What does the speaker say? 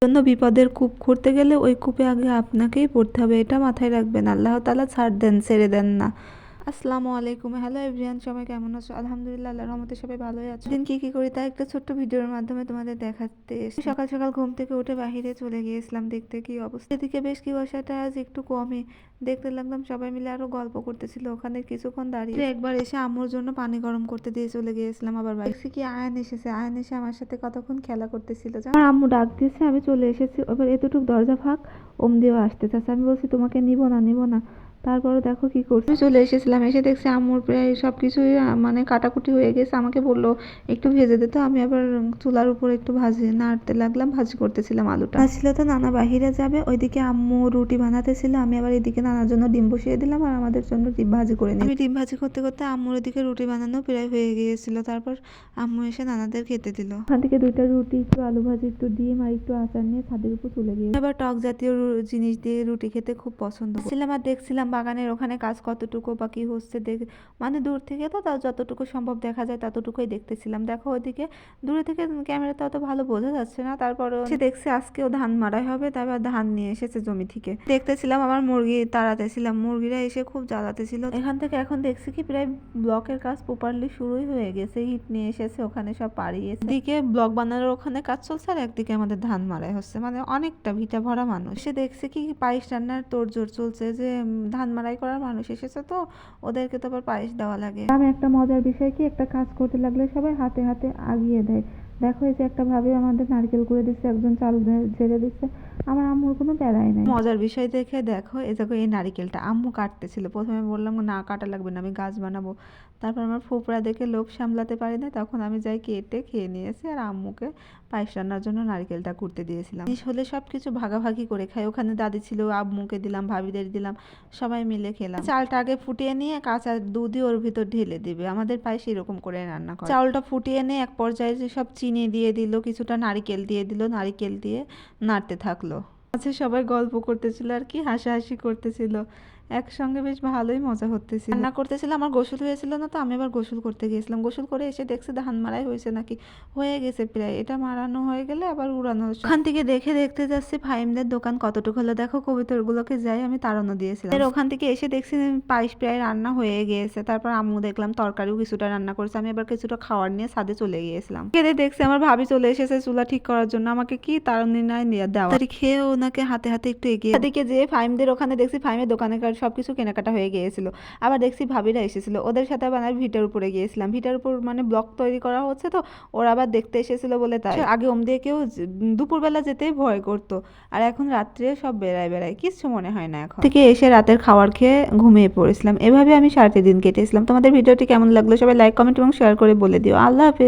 জন্য বিপদের কূপ খুঁড়তে গেলে ওই কূপে আগে আপনাকেই পড়তে হবে, এটা মাথায় রাখবেন। আল্লাহ তাআলা ছাড় দেন, ছেড়ে দেন না। আসসালামু আলাইকুম। হ্যালো এভরিওয়ান, সবাই কেমন আছো? আলহামদুলিল্লাহ, আল্লাহর রহমতে সবাই ভালোই আছো। দিন কি করি তা একটা ছোট্ট ভিডিওর মাধ্যমে তোমাদের দেখাতে এসেছি। সকাল সকাল ঘুম থেকে উঠে বাহিরে চলে গিয়েছিলাম দেখতে কি অবস্থা। এদিকে বেশ কি কুয়াশাটা আজ একটু কমই, দেখতে লাগলাম সবাই মিলে আরো গল্প করতেছিল। ওখানে কিছুক্ষণ দাঁড়িয়ে একবার এসে আম্মুর জন্য পানি গরম করতে দিয়ে চলে গিয়েছিলাম। আবার দেখছি কি আয়ান এসেছে, আয়ান এসে আমার সাথে কতক্ষণ খেলা করতেছিল। আমার আম্মু ডাক দিয়েছে, আমি চলে এসেছি। এবার এতটুক দরজা ফাঁক, ওম দিয়েও আসতে চাচ্ছে। আমি বলছি তোমাকে নিব না, নিব না। তারপরে দেখো কি করছে, চলে এসেছিলাম। এসে দেখছি আম্মুর প্রায় সব কিছুই মানে কাটাকুটি হয়ে গেছে। আমাকে বললো একটু ভেজে দিতে, আমি আবার চুলার উপর একটু ভাজি নাড়তে লাগলাম, ভাজি করতেছিলাম আলুটা। ছিল তো নানা বাহিরে যাবে, ওইদিকে আম্মু রুটি বানাতেছিল, আমি আবার এদিকে নানার জন্য ডিম বসিয়ে দিলাম আর আমাদের জন্য ডিম ভাজি করে নিই। আমি ডিম ভাজি করতে করতে আম্মুর এদিকে রুটি বানানো প্রায় হয়ে গিয়েছিল। তারপর আম্মু এসে নানাদের খেতে দিল। ওখান থেকে দুইটা রুটি, একটু আলু ভাজি, একটু ডিম আর একটু আচার নিয়ে ছাদের উপর চলে গিয়ে এবার টক জাতীয় জিনিস দিয়ে রুটি খেতে খুব পছন্দ ছিলাম। আর দেখছিলাম বাগানের ওখানে কাজ কতটুকু বা কি হচ্ছে, মানে দূর থেকে তো তাও যতটুকু সম্ভব দেখা যায় ততটুকুই দেখতেছিলাম। দেখো ওইদিকে দূরে থেকে ক্যামেরাতে অত ভালো বোঝা যাচ্ছে না, তারপরও সে দেখছে আজকেও ধান মারাই হবে, তারপর ধান নিয়ে এসেছে জমি থেকে। দেখতেছিলাম আমার মুরগি তাড়াতেছিলাম, মুরগিরা এসে খুব জ্বালাতেছিল। এখান থেকে এখন দেখছি কি প্রায় ব্লকের কাজ প্রপারলি শুরুই হয়ে গেছে। ইট নিয়ে এসেছে, ওখানে সব পাড়িয়েছে। এদিকে ব্লক বানানোর ওখানে কাজ চলছে আর একদিকে আমাদের ধান মারাই হচ্ছে, মানে অনেকটা ভিটা ভরা মানুষ। সে দেখছে কি পায়েস রান্নার তোড়জোড় চলছে, যে ধান মারাই করার মানুষ এসেছে তো ওদেরকে তো আবার পায়েস দেওয়া লাগে। আমি একটা মজার বিষয় কি, একটা কাজ করতে লাগলে সবাই হাতে হাতে আগিয়ে দেয়। দেখো এই যে একটা ভাবে আমাদের নারকেল করে দিচ্ছে, একজন চাল ঝেড়ে দিচ্ছে, আমার আম্মুর কোনো প্যারাই নাই। মজার বিষয় দেখে দেখো এই দেখো এই নারিকেলটা আম্মু কাটতেছিল। প্রথমে বললাম না কাটা লাগবে না, আমি গাছ বানাবো। তারপর আমার ফুপড়া দেখে লোভ সামলাতে পারি না, তখন আমি যাই কেটে খেয়ে নিয়েছি আর আম্মুকে পায়েস রান্নার জন্য নারকেলটা কুটতে দিয়েছিলাম। হলে সব কিছু ভাগাভাগি করে খাই। ওখানে দাদি ছিল, আম্মুকে দিলাম, ভাবিদের দিলাম, সবাই মিলে খেলাম। চালটা আগে ফুটিয়ে নিয়ে কাঁচা দুধই ওর ভিতর ঢেলে দিবে, আমাদের পায়েস এরকম করে রান্না করে। চাউলটা ফুটিয়ে নিয়ে এক পর্যায়ে যে সব চিনি দিয়ে দিল, কিছুটা নারিকেল দিয়ে দিল, নারিকেল দিয়ে নাড়তে থাকলো। আছে সবাই গল্প করতেছিল আর কি হাসাহাসি করতেছিল, একসঙ্গে বেশ ভালোই মজা হতেছিল। রান্না করতেছিল, আমার গোসল হয়েছিল না, তো আমি আবার গোসল করতে গিয়েছিলাম। গোসল করে এসে দেখছি ধান মারাই হয়েছে নাকি, হয়ে গেছে প্রায়। এটা মারানো হয়ে গেলে আবার উড়ানো। ওখান থেকে দেখতে যাচ্ছি ফাইমদের দোকান কতটুকু হলো। দেখো কবিতরগুলোকে যাই আমি তাড়ানো দিয়েছিলাম। ওখান থেকে এসে দেখছি পায়েস প্রায় রান্না হয়ে গিয়েছে। তারপর আম্মু দেখলাম তরকারিও কিছুটা রান্না করেছে, আমি আবার কিছুটা খাওয়ার নিয়ে ছাদে চলে গিয়েছিলাম। খেতে দেখছি আমার ভাবি চলে এসেছে চুলা ঠিক করার জন্য, আমাকে কি তাড়ানি নাই দেওয়া খেয়ে ওনাকে হাতে হাতে একটু এগিয়ে এদিকে যে ফাইমদের ওখানে দেখছি ফাইমের দোকানের সবকিছু কেনাকাটা হয়ে গিয়েছিল। আবার দেখছি ভাবিরা এসেছিল, ওদের সাথে আবার আমি ভিটার উপরে গিয়েছিলাম। ভিটার উপর মানে ব্লক তৈরি করা হচ্ছে তো, ওরা আবার দেখতে এসেছিল বলে তাই। আগে ওম দিয়ে কেউ দুপুরবেলা যেতেই ভয় করতো, আর এখন রাত্রে সব বেড়ায় কিচ্ছু মনে হয় না। এখন থেকে এসে রাতের খাবার খেয়ে ঘুমিয়ে পড়েছিলাম। এভাবে আমি সারাটি দিন কেটেছিলাম। তোমাদের ভিডিওটি কেমন লাগলো সবাই লাইক কমেন্ট এবং শেয়ার করে বলে দিও। আল্লাহ হাফেজ।